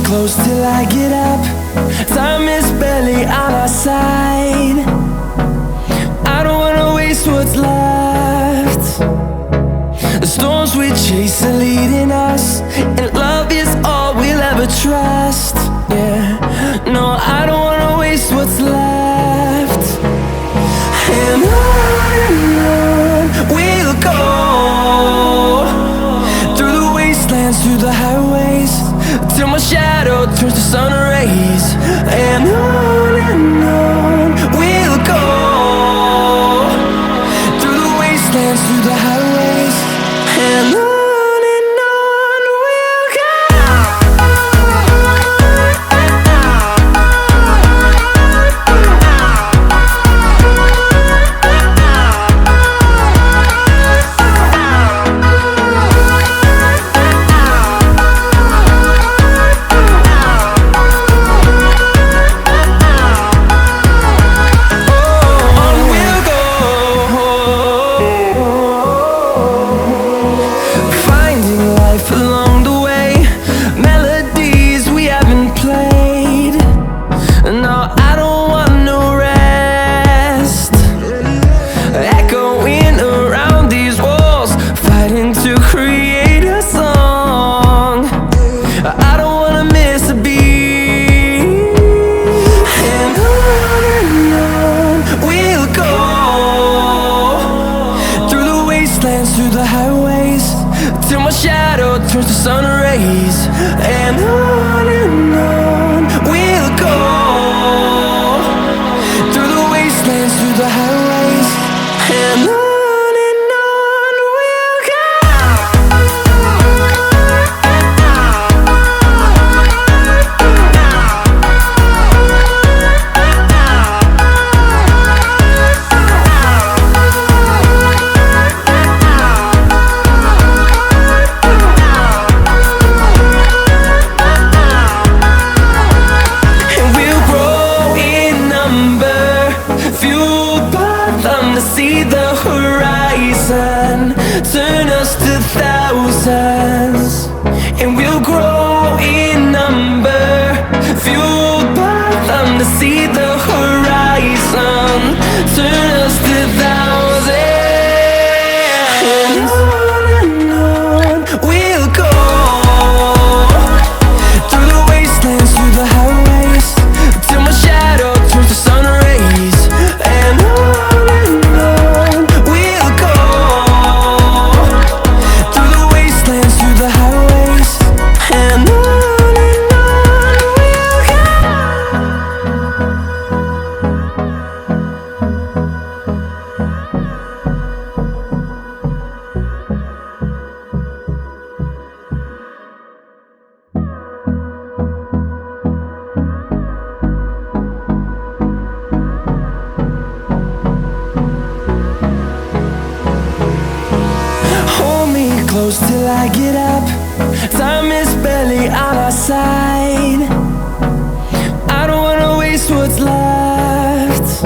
close till I get up. Time is barely on our side. I don't wanna waste what's left. The storms we chase are leading us, and love is all we'll ever trust. Yeah, no, I don't wanna waste what's left. And on we'll go, through the wastelands, through the highways, till my shadow turns to sun rays. And on we'll go, through the wastelands, through the highways, and on we'll go. Along the way, melodies we haven't played. No, I don't want no rest. Echoing around these walls, fighting to create a song. I don't wanna miss a beat. And on we'll go, through the wastelands, through the highways, till my shadow turns to sun rays. And on we'll go, through the wastelands, through the highways, and on we'll go. See the horizon, turn us to thousands, and we'll grow in number, fueled by them to see the horizon, turn us to thousands. And on we'll go, through the wastelands, through the highways, till my shadow turns to sun rays. And close till I get up. Time is barely on our side. I don't wanna waste what's left.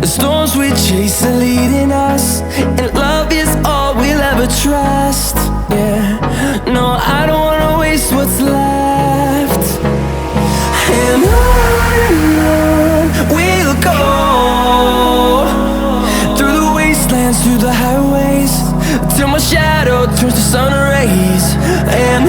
The storms we chase are leading us, and love is all we'll ever trust. Yeah, no, I don't wanna waste what's left. And on we'll go, through the wastelands, through the highways, till my shadow turns to sun rays. And